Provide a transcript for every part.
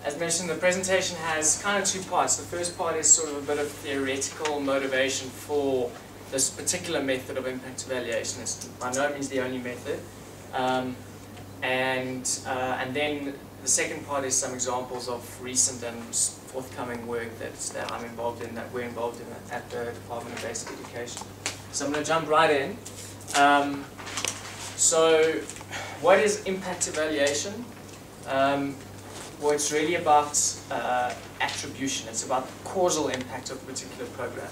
As mentioned, the presentation has kind of two parts. The first part is sort of a bit of theoretical motivation for this particular method of impact evaluation. It's by no means the only method. And then the second part is some examples of recent and forthcoming work that I'm involved in, that we're involved in at the Department of Basic Education. So I'm going to jump right in. So what is impact evaluation? Well, it's really about attribution. It's about the causal impact of a particular program.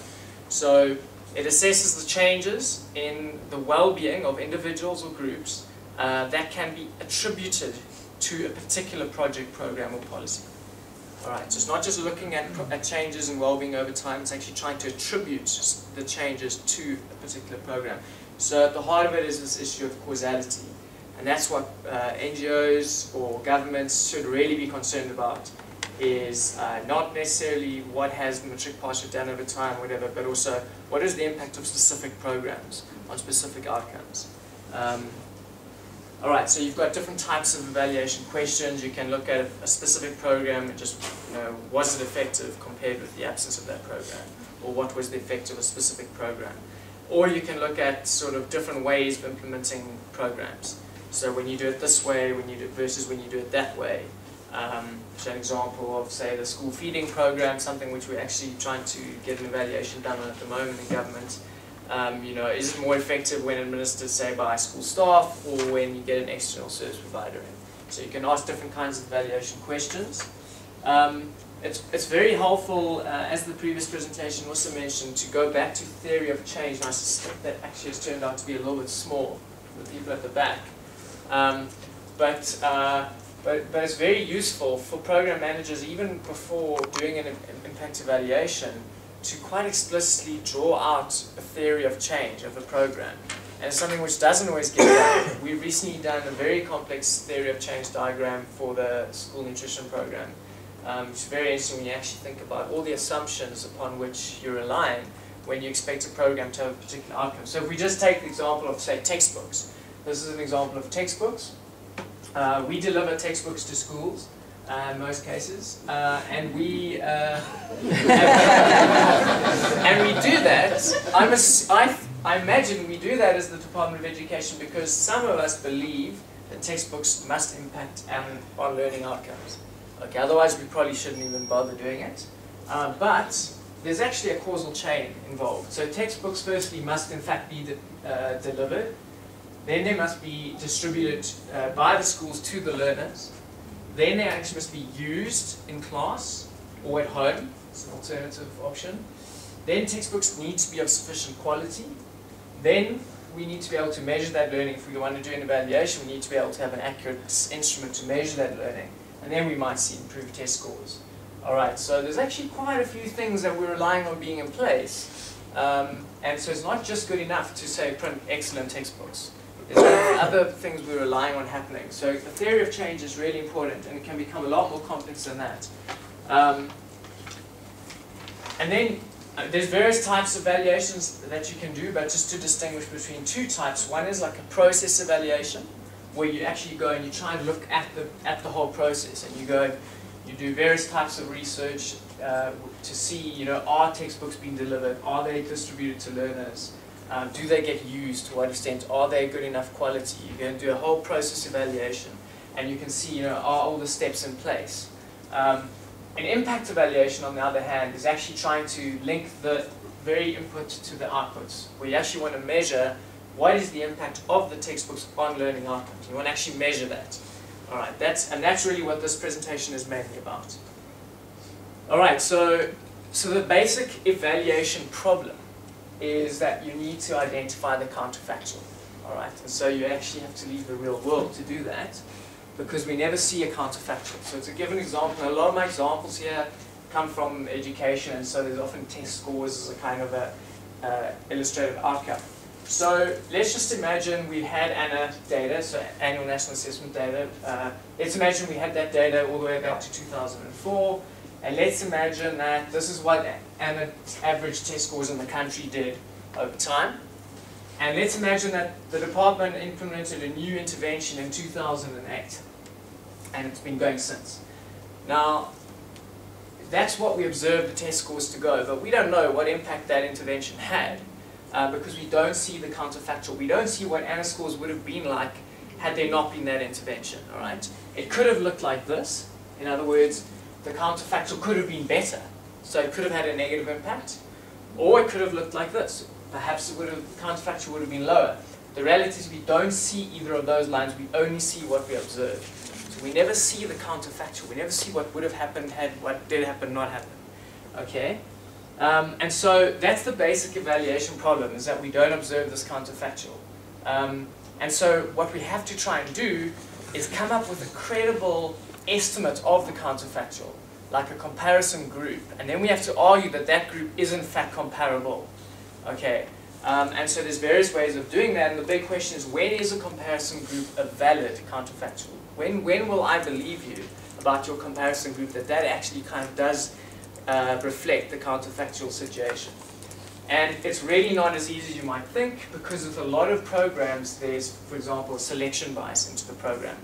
So it assesses the changes in the well-being of individuals or groups that can be attributed to a particular project, program, or policy. All right, so it's not just looking at changes in well-being over time, it's actually trying to attribute the changes to a particular program. So at the heart of it is this issue of causality. And that's what NGOs or governments should really be concerned about, is not necessarily what has the matric pass rate done over time or whatever, but also what is the impact of specific programs on specific outcomes. Alright, so you've got different types of evaluation questions. You can look at a specific program and just, was it effective compared with the absence of that program? Or what was the effect of a specific program? Or you can look at sort of different ways of implementing programs. So when you do it this way, when you do it versus when you do it that way. So an example of, say, the school feeding program, something which we're actually trying to get an evaluation done on at the moment in government. Is it more effective when administered, say, by school staff or when you get an external service provider in? So you can ask different kinds of evaluation questions. It's very helpful, as the previous presentation also mentioned, to go back to theory of change, and I suspect that actually has turned out to be a little bit small for the people at the back. But it's very useful for program managers, even before doing an impact evaluation, to quite explicitly draw out a theory of change of a program. And it's something which doesn't always get done. We've recently done a very complex theory of change diagram for the school nutrition program. It's very interesting when you actually think about all the assumptions upon which you're relying when you expect a program to have a particular outcome. So if we just take the example of, say, textbooks. This is an example of textbooks. We deliver textbooks to schools. In most cases, and we do that. I imagine we do that as the Department of Education because some of us believe that textbooks must impact on learning outcomes. Okay, otherwise we probably shouldn't even bother doing it. But there's actually a causal chain involved. So textbooks firstly must in fact be delivered. Then they must be distributed by the schools to the learners. Then they actually must be used in class or at home. It's an alternative option. Then textbooks need to be of sufficient quality. Then we need to be able to measure that learning. If we want to do an evaluation, we need to be able to have an accurate instrument to measure that learning. And then we might see improved test scores. Alright, so there's actually quite a few things that we're relying on being in place. And so it's not just good enough to say print excellent textbooks. There's other things we're relying on happening. So the theory of change is really important, and it can become a lot more complex than that. And then there's various types of evaluations that you can do, but just to distinguish between two types. One is like a process evaluation, where you actually go and you try and look at the whole process, and you go and you do various types of research to see, are textbooks being delivered? Are they distributed to learners? Do they get used? To what extent? Are they good enough quality? You're going to do a whole process evaluation, and you can see, are all the steps in place? An impact evaluation, on the other hand, is actually trying to link the very input to the outputs, where you actually want to measure what is the impact of the textbooks on learning outcomes. You want to actually measure that. All right, that's really what this presentation is mainly about. All right, so the basic evaluation problem is that you need to identify the counterfactual. All right, and so you actually have to leave the real world to do that, because we never see a counterfactual. So to give an example, a lot of my examples here come from education, and so there's often test scores as a kind of a illustrative outcome. So let's just imagine we had ANA data, so Annual National Assessment data. Let's imagine we had that data all the way back to 2004. And let's imagine that this is what ANA average test scores in the country did over time. And let's imagine that the department implemented a new intervention in 2008. and it's been going since. Now, that's what we observed the test scores to go, but we don't know what impact that intervention had because we don't see the counterfactual. We don't see what ANA scores would have been like had there not been that intervention, all right? It could have looked like this. In other words, the counterfactual could have been better, so it could have had a negative impact, or it could have looked like this. Perhaps the counterfactual would have been lower. The reality is we don't see either of those lines, we only see what we observe. So we never see the counterfactual, we never see what would have happened had what did happen not happen. Okay? And so that's the basic evaluation problem, is that we don't observe this counterfactual. And so what we have to try and do is come up with a credible estimate of the counterfactual, like a comparison group, and then we have to argue that that group is in fact comparable. Okay, and so there's various ways of doing that, and the big question is, when is a comparison group a valid counterfactual? When will I believe you about your comparison group that that actually kind of does reflect the counterfactual situation? And it's really not as easy as you might think, because with a lot of programs there's, for example, a selection bias into the program.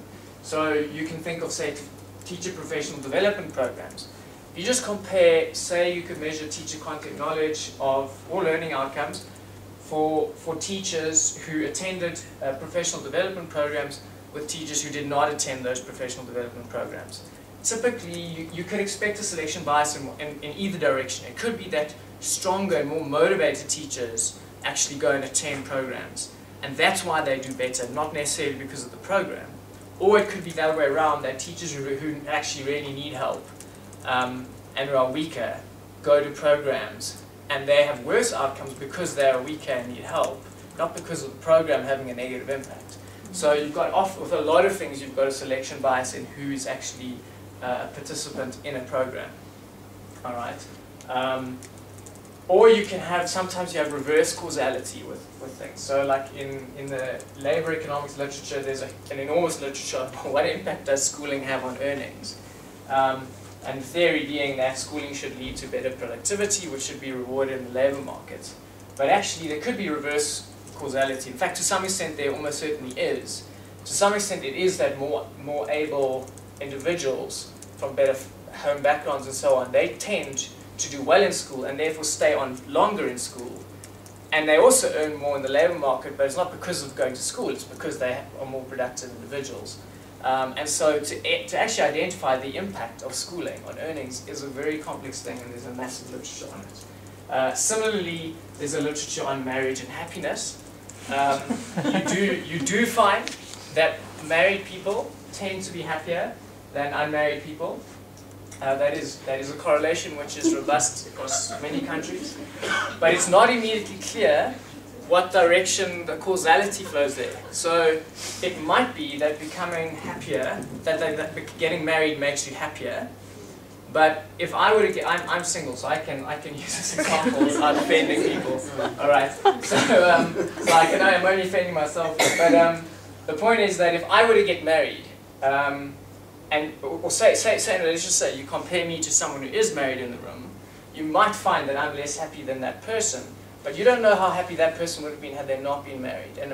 So you can think of, say, teacher professional development programs. If you just compare, say you could measure teacher content knowledge of all learning outcomes for teachers who attended professional development programs with teachers who did not attend those professional development programs. Typically, you could expect a selection bias in either direction. It could be that stronger and more motivated teachers actually go and attend programs, and that's why they do better, not necessarily because of the program. Or it could be the other way around, that teachers who actually really need help and who are weaker go to programs and they have worse outcomes because they are weaker and need help, not because of the program having a negative impact. So you've got, with a lot of things, you've got a selection bias in who is actually a participant in a program. All right. Or you can have, sometimes you have reverse causality with things. So like in the labor economics literature, there's an enormous literature on what impact does schooling have on earnings. And the theory being that schooling should lead to better productivity, which should be rewarded in the labor market. But actually there could be reverse causality. In fact, to some extent there almost certainly is. To some extent it is that more able individuals from better home backgrounds and so on, they tend to do well in school and therefore stay on longer in school. And they also earn more in the labor market, but it's not because of going to school, it's because they are more productive individuals. And so to actually identify the impact of schooling on earnings is a very complex thing, and there's a massive literature on it. Similarly, there's a literature on marriage and happiness. You do find that married people tend to be happier than unmarried people. That is a correlation which is robust across many countries, but it's not immediately clear what direction the causality flows there. So it might be that becoming happier, that getting married makes you happier. But if I were to get, I'm single, so I can use this example without offending people. All right. So I'm only offending myself. But the point is that if I were to get married, let's just say you compare me to someone who is married in the room, you might find that I'm less happy than that person, but you don't know how happy that person would have been had they not been married. And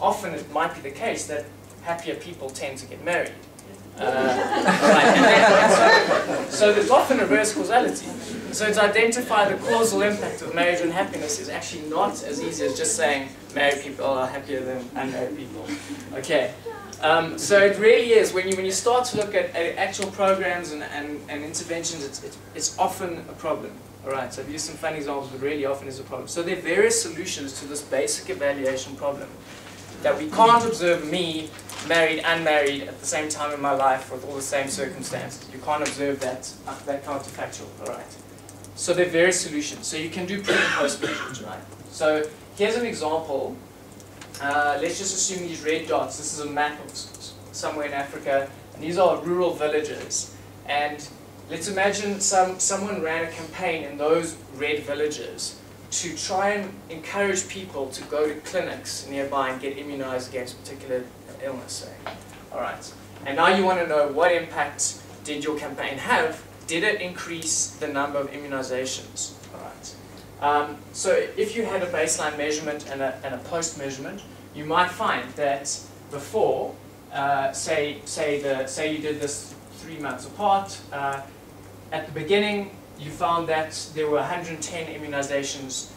often it might be the case that happier people tend to get married. So there's often reverse causality. So to identify the causal impact of marriage and happiness is actually not as easy as just saying married people are happier than unmarried people. Okay. So it really is, when you start to look at actual programs and interventions, it's often a problem. Alright, so I've used some fun examples, but really often is a problem. So there are various solutions to this basic evaluation problem. That we can't observe me, married, unmarried, at the same time in my life with all the same circumstances. You can't observe that counterfactual, alright. So there are various solutions. So you can do pre and post measures, right? So here's an example. Let's just assume these red dots. This is a map of somewhere in Africa, and these are rural villages. And let's imagine someone ran a campaign in those red villages to try and encourage people to go to clinics nearby and get immunized against a particular illness, say. All right. And now you want to know, what impact did your campaign have? Did it increase the number of immunizations? All right. So if you had a baseline measurement and a post measurement, you might find that before, say you did this 3 months apart. At the beginning, you found that there were 110 immunizations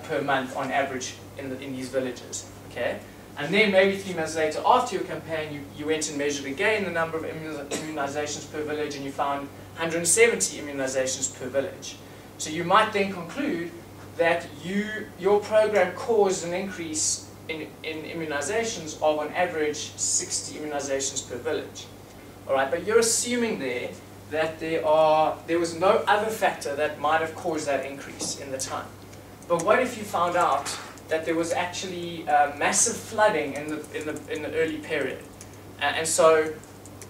per month on average in these villages. Okay, and then maybe 3 months later, after your campaign, you went and measured again the number of immunizations per village, and you found 170 immunizations per village. So you might then conclude that your program caused an increase in immunizations of on average 60 immunizations per village. All right, but you're assuming there that there was no other factor that might have caused that increase in the time. But what if you found out that there was actually massive flooding in the early period, and so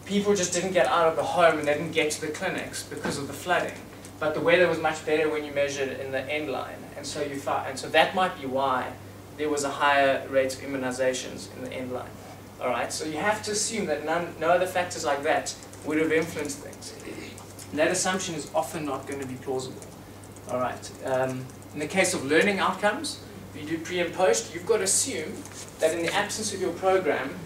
people just didn't get out of the home and they didn't get to the clinics because of the flooding, but the weather was much better when you measured in the end line, and so that might be why there was a higher rate of immunizations in the end line. All right, so you have to assume that no other factors like that would have influenced things. And that assumption is often not going to be plausible. All right. In the case of learning outcomes, if you do pre and post, you've got to assume that in the absence of your program,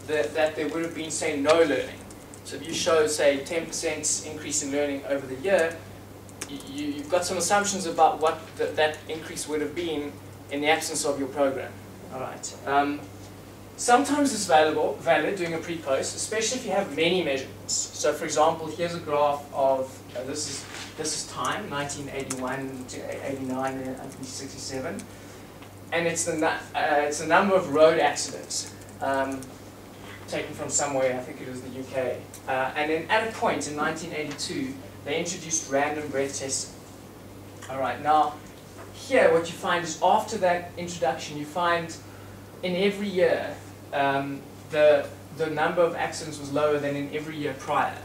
that there would have been, say, no learning. So if you show, say, 10% increase in learning over the year, you've got some assumptions about what that increase would have been in the absence of your program. All right. Sometimes it's valid doing a pre-post, especially if you have many measurements. So, for example, here's a graph of this is time, 1981 to 89 and 67, and it's the number of road accidents taken from somewhere. I think it was the UK. And then at a point in 1982, they introduced random breath testing. All right. Now, here what you find is after that introduction, you find in every year the number of accidents was lower than in every year prior.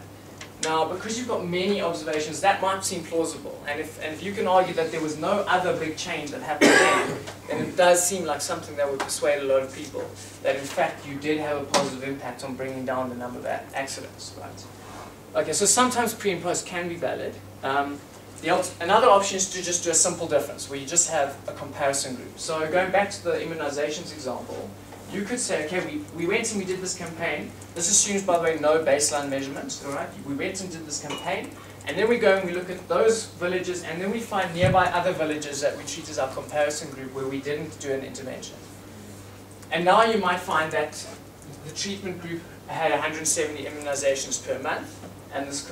Now, because you've got many observations, that might seem plausible. And if you can argue that there was no other big change that happened then it does seem like something that would persuade a lot of people that in fact you did have a positive impact on bringing down the number of accidents, right? Okay, so sometimes pre and post can be valid. Another option is to just do a simple difference, where you just have a comparison group. So going back to the immunizations example, you could say, okay, we went and we did this campaign. This assumes, by the way, no baseline measurements, all right? We went and did this campaign, and then we go and we look at those villages, and then we find nearby other villages that we treat as our comparison group where we didn't do an intervention. And now you might find that the treatment group had 170 immunizations per month, and this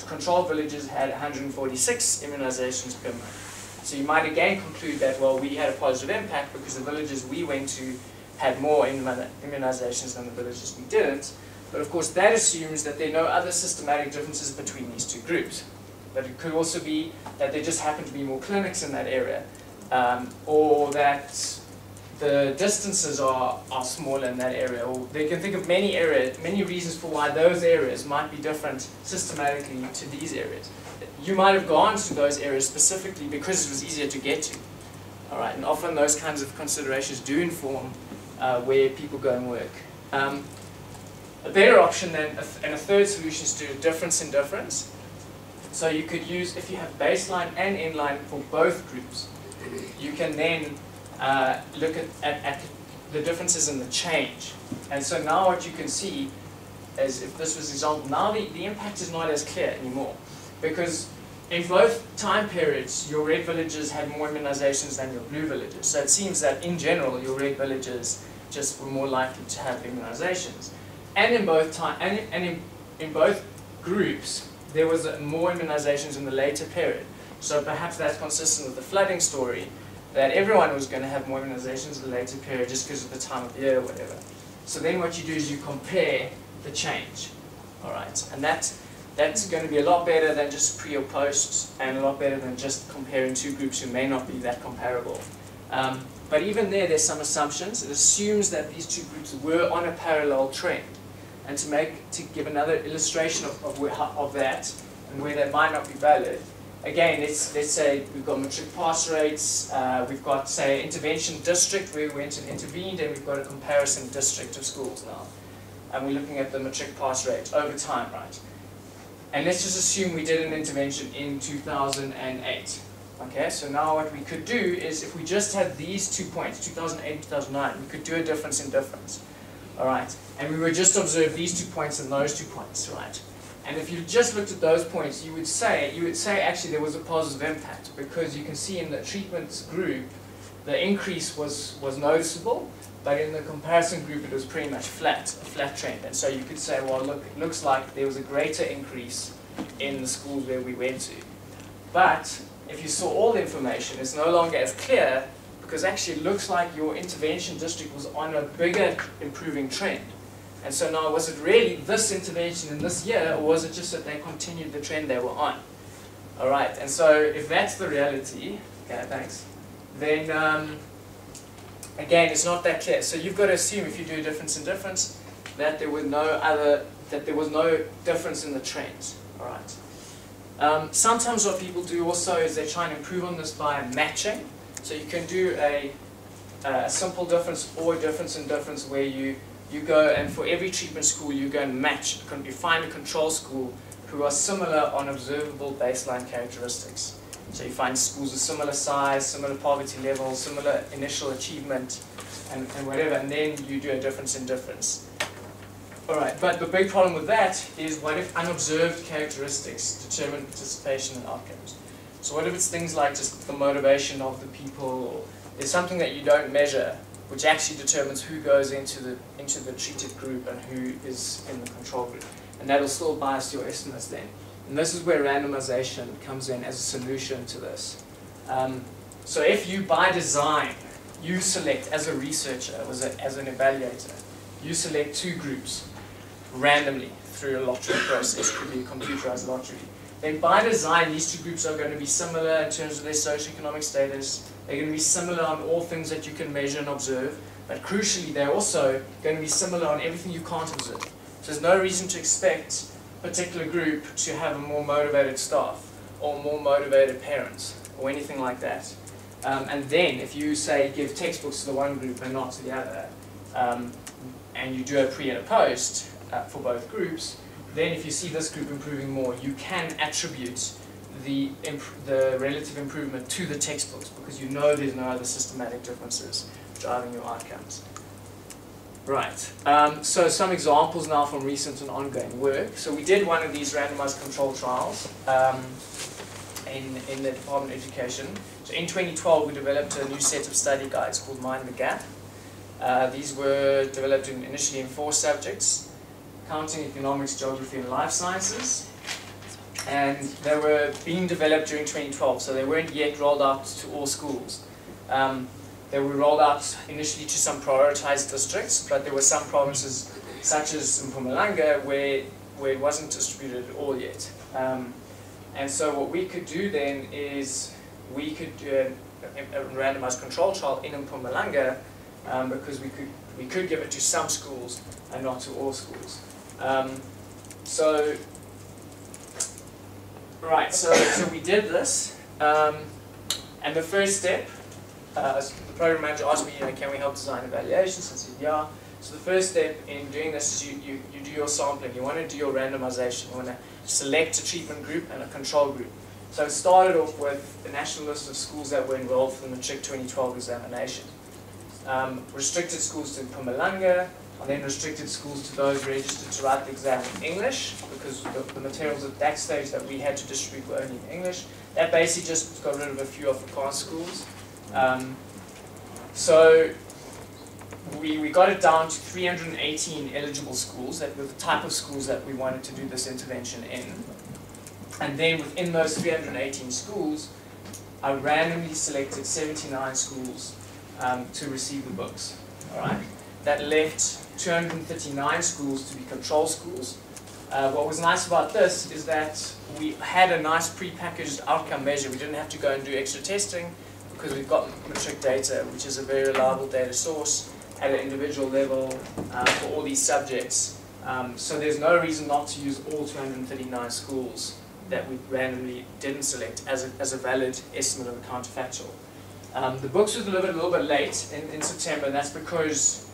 control villages had 146 immunizations per month. So you might again conclude that, well, we had a positive impact because the villages we went to had more immunizations than the villages we didn't. But of course that assumes that there are no other systematic differences between these two groups. But it could also be that there just happen to be more clinics in that area, or that the distances are smaller in that area, or they can think of many reasons for why those areas might be different systematically to these areas. You might have gone to those areas specifically because it was easier to get to. All right, and often those kinds of considerations do inform where people go and work. A better option then, and a third solution, is to do difference in difference. So you could use, if you have baseline and inline for both groups, you can then look at the differences in the change. And so now what you can see is, if this was example, now the impact is not as clear anymore. Because in both time periods, your red villages had more immunizations than your blue villages. So it seems that in general, your red villages just were more likely to have immunizations. And in both in both groups, there was more immunizations in the later period. So perhaps that's consistent with the flooding story, that everyone was going to have more immunizations in the later period just because of the time of year or whatever. So then what you do is you compare the change. All right, and that's going to be a lot better than just pre or post, and a lot better than just comparing two groups who may not be that comparable. But even there's some assumptions. It assumes that these two groups were on a parallel trend. And to give another illustration of that, and where that might not be valid, again, let's say we've got matric pass rates, we've got, say, intervention district where we went and intervened, and we've got a comparison district of schools now. And we're looking at the matric pass rate over time, right? And let's just assume we did an intervention in 2008. Okay, so now what we could do is, if we just had these 2 points, 2008 and 2009, we could do a difference in difference. All right, and we would just observe these 2 points and those 2 points, right? And if you just looked at those points, you would say actually there was a positive impact, because you can see in the treatment group the increase was noticeable, but in the comparison group it was pretty much a flat trend. And so you could say, well, look, it looks like there was a greater increase in the schools where we went to. But if you saw all the information, it's no longer as clear, because actually it looks like your intervention district was on a bigger improving trend. And so now, was it really this intervention in this year, or was it just that they continued the trend they were on? All right, and so if that's the reality, okay, thanks, then again, it's not that clear. So you've got to assume, if you do difference in difference, that there was no difference in the trends. All right. Sometimes what people do also is they try and improve on this by matching. So you can do a simple difference or difference in difference, where you go and for every treatment school you go and match. You find a control school who are similar on observable baseline characteristics. So you find schools of similar size, similar poverty level, similar initial achievement, and whatever, and then you do a difference in difference. Alright, but the big problem with that is, what if unobserved characteristics determine participation and outcomes? So what if it's things like just the motivation of the people, or there's something that you don't measure, which actually determines who goes into the treated group and who is in the control group. And that'll still bias your estimates then. And this is where randomization comes in as a solution to this. So if you, by design, you select as a researcher, as an evaluator, you select 2 groups randomly through a lottery process, could be a computerized lottery, then by design these 2 groups are going to be similar in terms of their socioeconomic status. They're going to be similar on all things that you can measure and observe, but crucially they're also going to be similar on everything you can't observe. So there's no reason to expect a particular group to have a more motivated staff or more motivated parents or anything like that. And then if you say give textbooks to the one group and not to the other, and you do a pre and a post for both groups, then if you see this group improving more, you can attribute the relative improvement to the textbooks, because you know there's no other systematic differences driving your outcomes. Right, so some examples now from recent and ongoing work. So we did one of these randomized control trials in the Department of Education. So in 2012 we developed a new set of study guides called Mind the Gap. These were developed initially in 4 subjects: accounting, economics, geography, and life sciences. And they were being developed during 2012, so they weren't yet rolled out to all schools. They were rolled out initially to some prioritized districts, but there were some provinces, such as Mpumalanga, where it wasn't distributed at all yet. And so what we could do then is we could do a randomized control trial in Mpumalanga, because we could give it to some schools and not to all schools. Right, so we did this, and the first step, the program manager asked me, can we help design evaluations? I said, yeah. So the first step in doing this is you do your sampling. You want to do your randomization. You want to select a treatment group and a control group. So it started off with a national list of schools that were enrolled for the Matric 2012 examination. Restricted schools to Mpumalanga, and then restricted schools to those registered to write the exam in English, because the materials at that stage that we had to distribute were only in English. That basically just got rid of a few Afrikaans schools. So we got it down to 318 eligible schools. That were the type of schools that we wanted to do this intervention in. And then within those 318 schools, I randomly selected 79 schools to receive the books. All right. That left 239 schools to be control schools. What was nice about this is that we had a nice pre-packaged outcome measure. We didn't have to go and do extra testing, because we've got Matric data, which is a very reliable data source at an individual level for all these subjects. So there's no reason not to use all 239 schools that we randomly didn't select as a valid estimate of the counterfactual. The books were delivered a little bit late in September, and that's because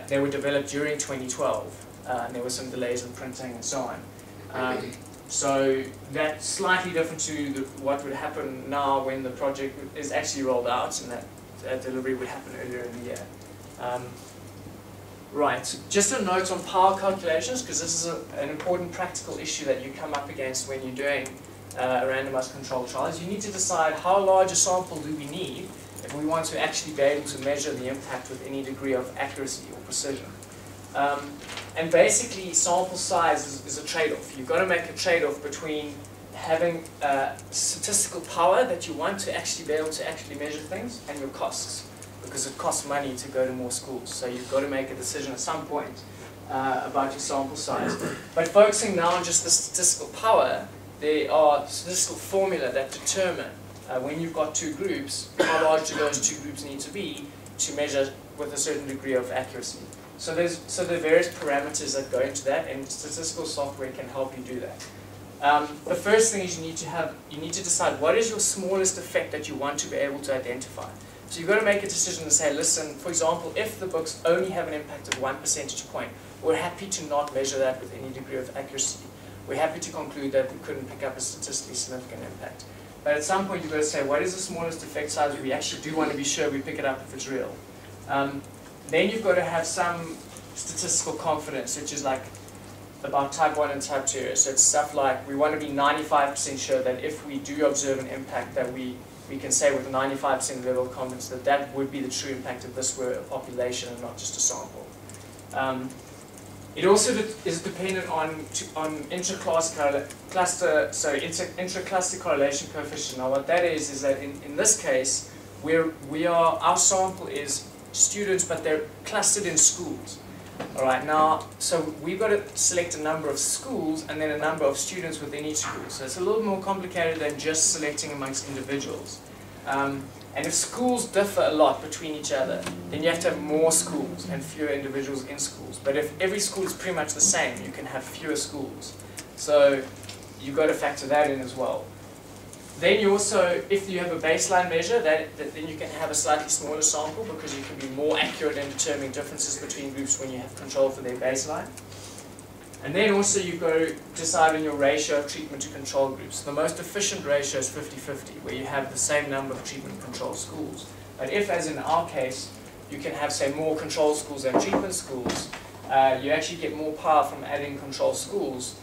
they were developed during 2012, and there were some delays in printing and so on. So that's slightly different to what would happen now when the project is actually rolled out, and that delivery would happen earlier in the year. Right, just a note on power calculations, because this is an important practical issue that you come up against when you're doing a randomized control trials. You need to decide how large a sample do we need if we want to actually be able to measure the impact with any degree of accuracy or precision. And basically, sample size is a trade-off. You've got to make a trade-off between having statistical power that you want to actually be able to actually measure things and your costs, because it costs money to go to more schools. So you've got to make a decision at some point about your sample size. But focusing now on just the statistical power, there are statistical formula that determine when you've got two groups, how large do those two groups need to be to measure with a certain degree of accuracy. So there are various parameters that go into that, and statistical software can help you do that. The first thing is you need to decide what is your smallest effect that you want to be able to identify. So you've got to make a decision to say, listen, for example, if the books only have an impact of 1 percentage point, we're happy to not measure that with any degree of accuracy. We're happy to conclude that we couldn't pick up a statistically significant impact. But at some point you've got to say, what is the smallest effect size we actually do want to be sure we pick it up if it's real? Then you've got to have some statistical confidence, which is like about type 1 and type 2 errors. So it's stuff like we want to be 95% sure that if we do observe an impact that we can say with a 95% level of confidence that that would be the true impact if this were a population and not just a sample. It also is dependent on intracluster correlation coefficient. Now what that is that in this case, our sample is students, but they're clustered in schools. All right, now, so we've got to select a number of schools and then a number of students within each school. So it's a little more complicated than just selecting amongst individuals. And if schools differ a lot between each other, then you have to have more schools and fewer individuals in schools. But if every school is pretty much the same, you can have fewer schools. So you've got to factor that in as well. Then you also, if you have a baseline measure, then you can have a slightly smaller sample because you can be more accurate in determining differences between groups when you have control for their baseline. And then also you've got to decide on your ratio of treatment to control groups. The most efficient ratio is 50-50, where you have the same number of treatment control schools. But if, as in our case, you can have, say, more control schools than treatment schools, you actually get more power from adding control schools,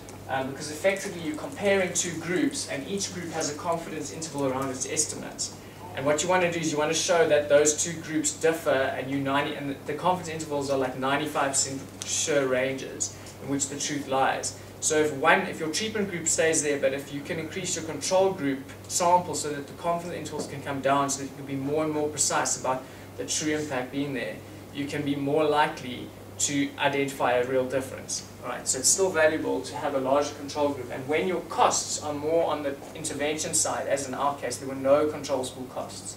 because effectively you're comparing two groups, and each group has a confidence interval around its estimates. And what you want to do is you want to show that those two groups differ, and the confidence intervals are like 95% sure ranges in which the truth lies. So if your treatment group stays there, but if you can increase your control group sample so that the confidence intervals can come down, so that you can be more and more precise about the true impact being there, you can be more likely to identify a real difference. Right, so it's still valuable to have a larger control group. And when your costs are more on the intervention side, as in our case, there were no control school costs.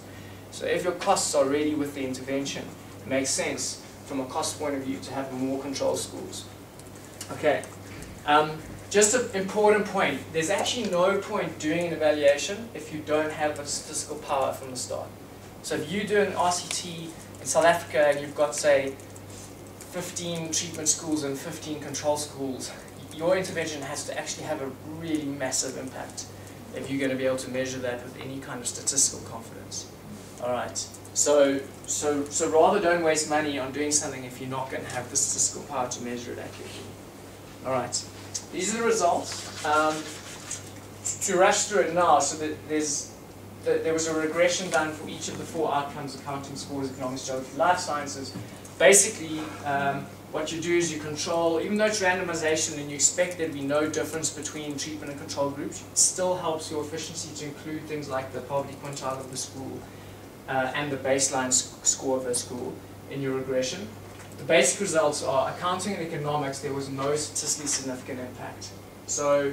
So if your costs are really with the intervention, it makes sense from a cost point of view to have more control schools. Okay, just an important point. There's actually no point doing an evaluation if you don't have the statistical power from the start. So if you do an RCT in South Africa and you've got, say, 15 treatment schools and 15 control schools, your intervention has to actually have a really massive impact if you're going to be able to measure that with any kind of statistical confidence. All right. So rather don't waste money on doing something if you're not going to have the statistical power to measure it accurately. All right. These are the results. To rush through it now, so that there was a regression done for each of the 4 outcomes: accounting, scores, economics, geography, life sciences. Basically, what you do is you control, even though it's randomization and you expect there to be no difference between treatment and control groups, it still helps your efficiency to include things like the poverty quintile of the school and the baseline score of the school in your regression. The basic results are accounting and economics, there was no statistically significant impact. So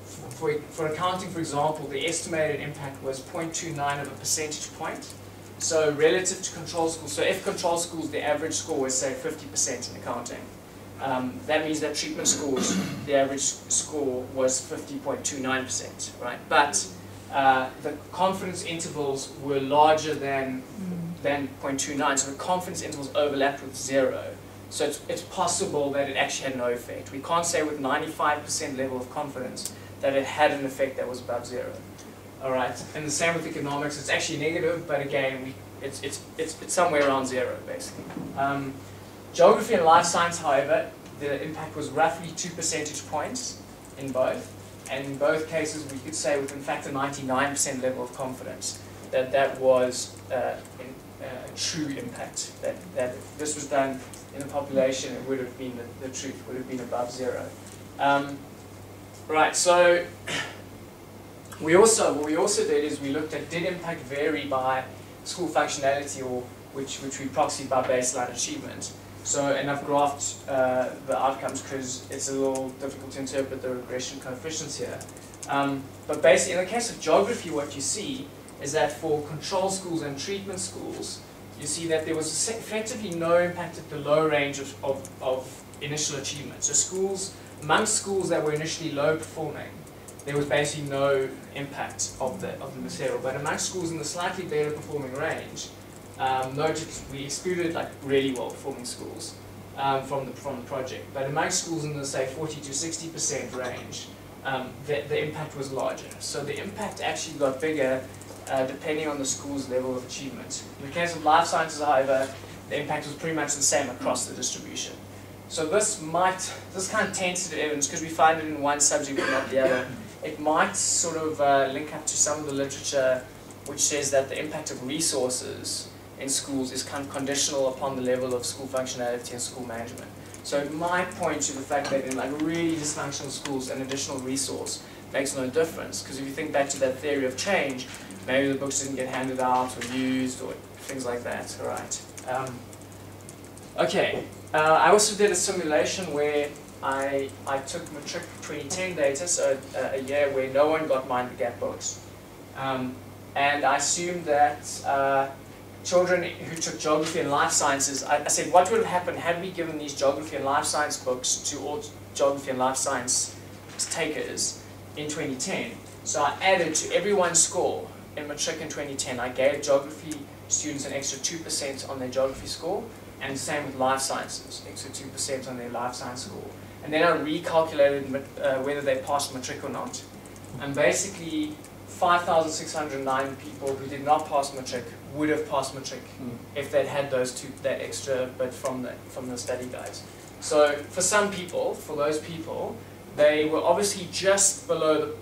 for accounting, for example, the estimated impact was 0.29 of a percentage point. So relative to control schools, so if control schools, the average score was, say, 50% in accounting, that means that treatment scores, the average score was 50.29%, right? But the confidence intervals were larger than 0.29, so the confidence intervals overlapped with 0. So it's possible that it actually had no effect. We can't say with 95% level of confidence that it had an effect that was above 0. All right, and the same with economics. It's actually negative, but again, it's somewhere around 0, basically. Geography and life science, however, the impact was roughly 2 percentage points in both. And in both cases, we could say with in fact a 99% level of confidence that that was a true impact. That if this was done in the population, it would have been the truth, would have been above 0. Right, so what we also did is we looked at, did impact vary by school functionality, or which we proxied by baseline achievement. So, and I've graphed the outcomes because it's a little difficult to interpret the regression coefficients here. But basically, in the case of geography, what you see is that for control schools and treatment schools, you see that there was effectively no impact at the low range of initial achievement. So schools, amongst schools that were initially low performing, there was basically no impact of the material. But amongst schools in the slightly better performing range, we excluded like really well performing schools from the project. But amongst schools in the say 40 to 60% range, the impact was larger. So the impact actually got bigger depending on the school's level of achievement. In the case of life sciences, however, the impact was pretty much the same across the distribution. So this kind of tentative evidence, because we find it in one subject but not the other, it might sort of link up to some of the literature which says that the impact of resources in schools is kind of conditional upon the level of school functionality and school management. So it might point to the fact that in like really dysfunctional schools, an additional resource makes no difference. Because if you think back to that theory of change, maybe the books didn't get handed out or used or things like that. All right. Okay. I also did a simulation where I took Matric 2010 data, so a year where no one got mind the gap books, and I assumed that children who took geography and life sciences, I said what would have happened had we given these geography and life science books to all geography and life science takers in 2010. So I added to everyone's score in Matric in 2010, I gave geography students an extra 2% on their geography score, and the same with life sciences, extra 2% on their life science score. And then I recalculated whether they passed Matric or not. And basically, 5,609 people who did not pass Matric would have passed Matric if they'd had that extra bit from the study guides. So for some people, for those people, they were obviously just below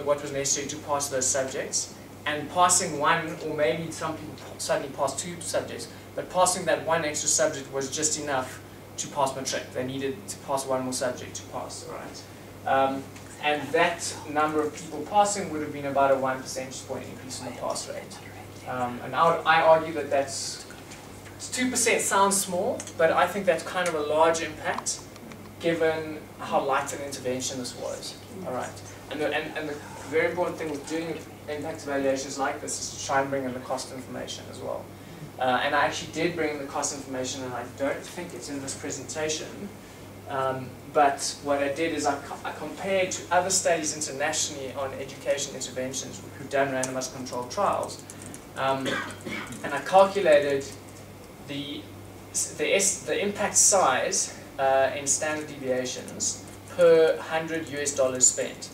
what was necessary to pass those subjects, and passing one, or maybe some people suddenly passed 2 subjects, but passing that one extra subject was just enough to pass Matric. They needed to pass one more subject to pass, right? And that number of people passing would have been about a 1 percentage point increase in the pass rate. And I argue that that's 2% sounds small, but I think that's kind of a large impact given how light an intervention this was. All right. And the very important thing with doing impact evaluations like this is to try and bring in the cost information as well. And I actually did bring in the cost information, and I don't think it's in this presentation. But what I did is I compared to other studies internationally on education interventions who've done randomized control trials, and I calculated the impact size in standard deviations per $100 spent.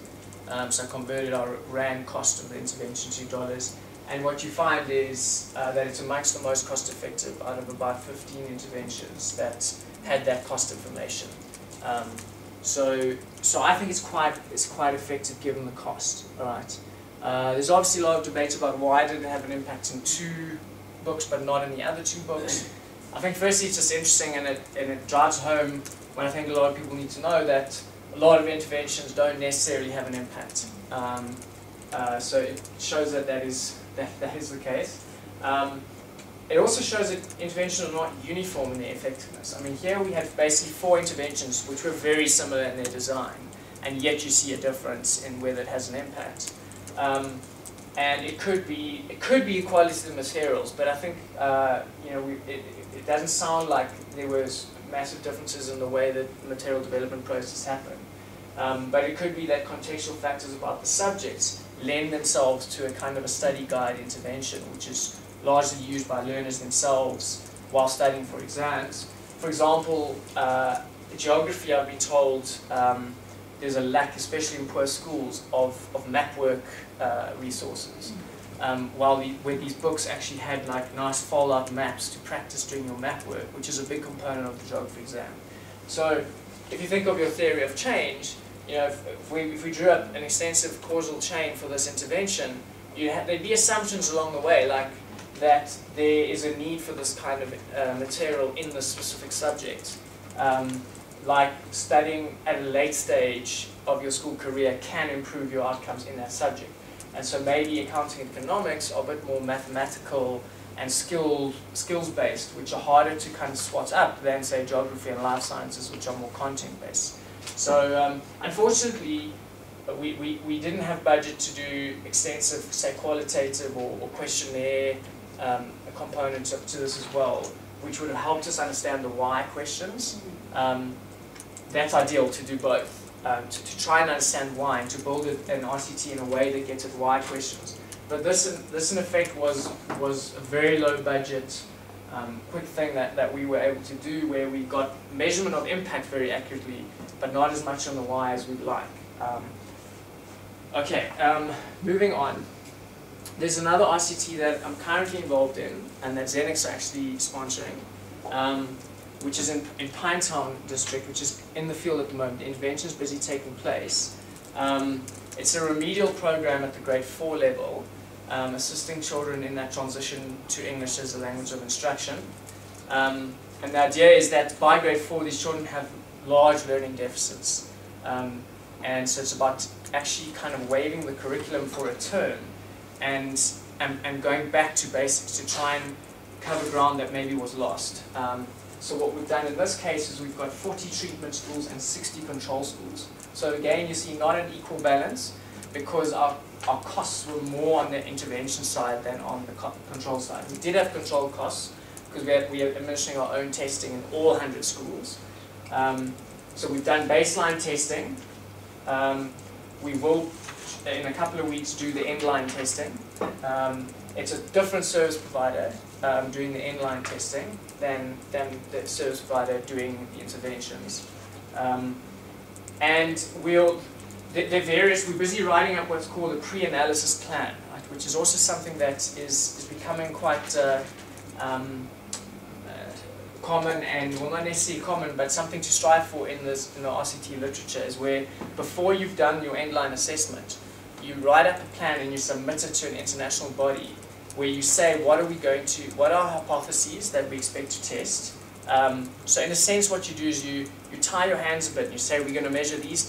So I converted our RAND cost of the intervention to dollars. And what you find is that it's amongst the most cost-effective out of about 15 interventions that had that cost information. So I think it's quite effective given the cost. All right. There's obviously a lot of debate about why did it have an impact in 2 books but not in the other 2 books. I think firstly it's just interesting, and it drives home when I think a lot of people need to know that a lot of interventions don't necessarily have an impact. So it shows that that is the case. It also shows that interventions are not uniform in their effectiveness. I mean, here we have basically 4 interventions which were very similar in their design, and yet you see a difference in whether it has an impact. And it could be equality to the materials, but I think it doesn't sound like there was massive differences in the way that the material development process happened. But it could be that contextual factors about the subjects lend themselves to a kind of a study guide intervention, which is largely used by learners themselves while studying for exams. For example, geography, I've been told there's a lack, especially in poor schools, of map work resources. where these books actually had like nice fold-out maps to practice doing your map work, which is a big component of the geography exam. So if you think of your theory of change, you know, if we drew up an extensive causal chain for this intervention, there'd be assumptions along the way, like that there is a need for this kind of material in this specific subject. Like studying at a late stage of your school career can improve your outcomes in that subject. And so maybe accounting and economics are a bit more mathematical and skills-based, which are harder to kind of swat up than, say, geography and life sciences, which are more content-based. So unfortunately, we didn't have budget to do extensive, say, qualitative or questionnaire component to this as well, which would have helped us understand the why questions. That's ideal to do both. To try and understand why and to build an RCT in a way that gets at why questions. But this in effect was a very low budget, quick thing that we were able to do, where we got measurement of impact very accurately, but not as much on the why as we'd like. Moving on. There's another RCT that I'm currently involved in, and that Xenix are actually sponsoring. Which is in Pinetown district, which is in the field at the moment. The intervention is busy taking place. It's a remedial program at the grade 4 level, assisting children in that transition to English as a language of instruction. And the idea is that by grade 4, these children have large learning deficits. And so it's about actually kind of waiving the curriculum for a term and going back to basics to try and cover ground that maybe was lost. So what we've done in this case is we've got 40 treatment schools and 60 control schools. So again, you see not an equal balance, because our costs were more on the intervention side than on the control side. We did have control costs because we are administering our own testing in all 100 schools. So we've done baseline testing. We will, in a couple of weeks, do the end-line testing. It's a different service provider doing the inline testing than the service provider doing the interventions. And we're busy writing up what's called a pre-analysis plan, right, which is also something that is becoming quite common, and, well, not necessarily common, but something to strive for in the RCT literature, is where before you've done your end-line assessment, you write up a plan and you submit it to an international body where you say what are our hypotheses that we expect to test. So in a sense what you do is you tie your hands a bit and you say we're going to measure these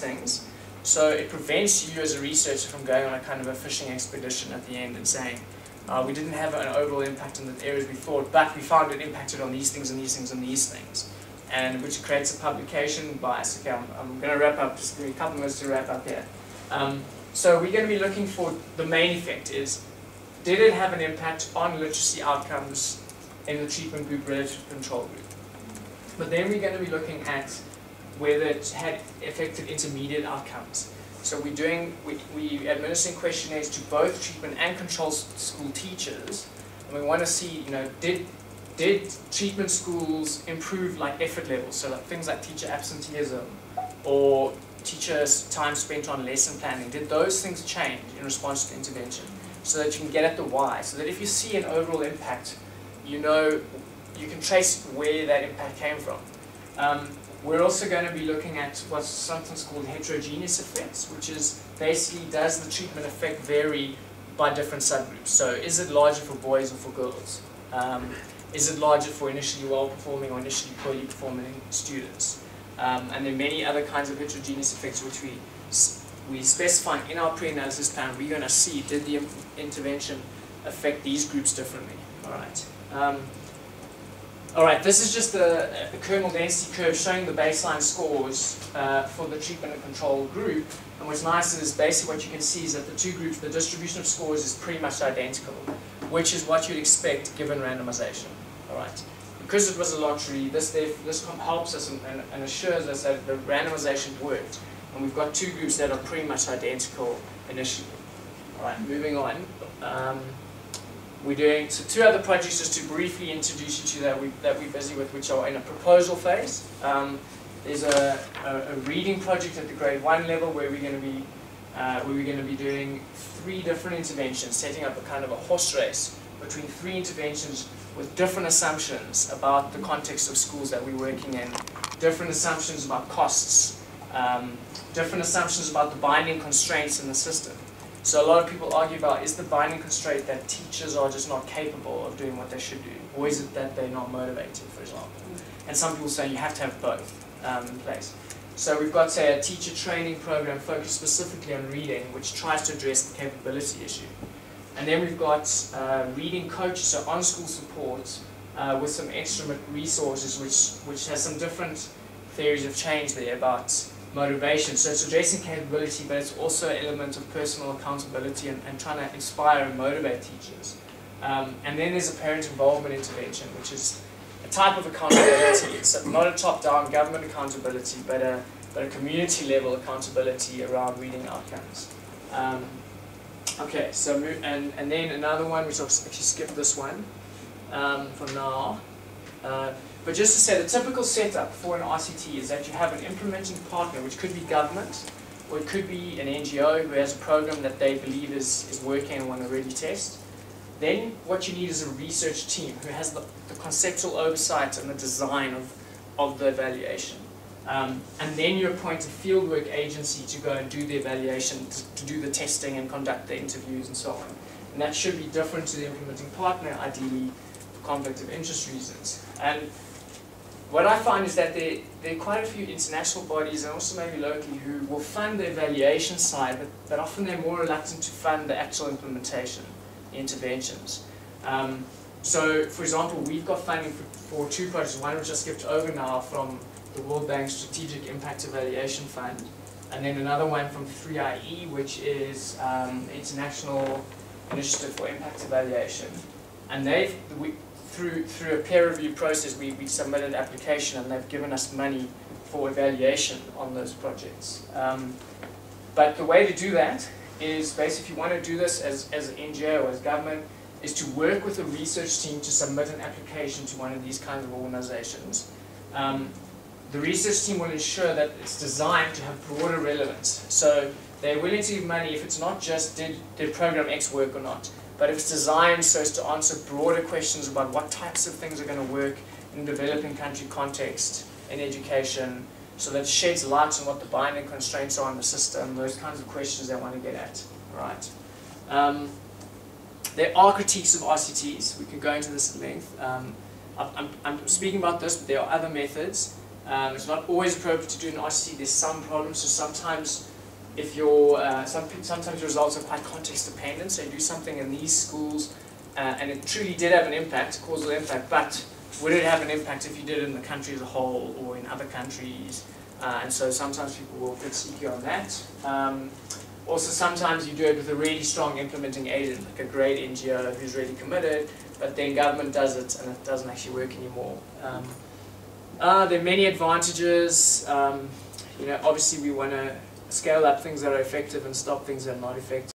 things. So it prevents you as a researcher from going on a kind of a fishing expedition at the end and saying we didn't have an overall impact in the areas we thought, but we found it impacted on these things and these things and these things. And which creates a publication bias. Okay, I'm going to wrap up, just give me a couple minutes to wrap up here. So we're going to be looking for the main effect is, did it have an impact on literacy outcomes in the treatment group relative to the control group? But then we're going to be looking at whether it had affected intermediate outcomes. So we're administering questionnaires to both treatment and control school teachers, and we want to see, did treatment schools improve like effort levels, so like things like teacher absenteeism or teachers' time spent on lesson planning, did those things change in response to intervention? So that you can get at the why, so that if you see an overall impact, you can trace where that impact came from. We're also going to be looking at what's sometimes called heterogeneous effects, which is basically, does the treatment effect vary by different subgroups? So is it larger for boys or for girls? Is it larger for initially well-performing or initially poorly performing students? And there are many other kinds of heterogeneous effects which we specify in our pre-analysis plan. We're going to see, did the intervention affect these groups differently? All right, this is just a kernel density curve showing the baseline scores for the treatment and control group. And what's nice is basically what you can see is that the two groups, the distribution of scores is pretty much identical, which is what you'd expect given randomization. All right. Because it was a lottery, this helps us and assures us that the randomization worked. And we've got two groups that are pretty much identical initially. All right, moving on. We're doing two other projects just to briefly introduce you to that we're busy with, which are in a proposal phase. There's a reading project at the grade 1 level where we're going to be where we're going to be doing 3 different interventions, setting up a kind of a horse race between 3 interventions with different assumptions about the context of schools that we're working in, different assumptions about costs, different assumptions about the binding constraints in the system. So a lot of people argue about, is the binding constraint that teachers are just not capable of doing what they should do, or is it that they're not motivated, for example? And some people say you have to have both in place. So we've got, say, a teacher training program focused specifically on reading, which tries to address the capability issue. And then we've got reading coaches, so on-school support with some extra resources, which has some different theories of change there about motivation. So it's addressing capability, but it's also an element of personal accountability and trying to inspire and motivate teachers. And then there's a parent involvement intervention, which is a type of accountability. It's not a top-down government accountability, but a community-level accountability around reading outcomes. Okay, so and then another one, which I'll actually skip this one for now. But just to say, the typical setup for an RCT is that you have an implementing partner, which could be government, or it could be an NGO who has a program that they believe is working and want to really test. Then what you need is a research team who has the conceptual oversight and the design of the evaluation. And then you appoint a fieldwork agency to go and do the evaluation, to do the testing and conduct the interviews and so on. And that should be different to the implementing partner, ideally for conflict of interest reasons. And what I find is that there are quite a few international bodies, and also maybe locally, who will fund the evaluation side, but often they're more reluctant to fund the actual implementation interventions. So, for example, we've got funding for 2 projects, one which I skipped over now from the World Bank Strategic Impact Evaluation Fund, and then another one from 3IE, which is the International Initiative for Impact Evaluation. And through a peer review process, we submitted an application and they've given us money for evaluation on those projects. But the way to do that is basically, if you want to do this as an NGO or as government, is to work with a research team to submit an application to one of these kinds of organizations. The research team will ensure that it's designed to have broader relevance. So they're willing to give money if it's not just did program X work or not, but if it's designed so as to answer broader questions about what types of things are going to work in a developing country context, in education, so that it sheds light on what the binding constraints are in the system, those kinds of questions they want to get at. Right. There are critiques of RCTs. We can go into this at length. I'm speaking about this, but there are other methods. It's not always appropriate to do an RCT. There's some problems, so sometimes if sometimes your results are quite context dependent, so you do something in these schools and it truly did have an impact, causal impact, but would it have an impact if you did it in the country as a whole or in other countries? And so sometimes people will critique you on that. Also, sometimes you do it with a really strong implementing agent, like a great NGO who's really committed, but then government does it and it doesn't actually work anymore. There are many advantages. Obviously we want to scale up things that are effective and stop things that are not effective.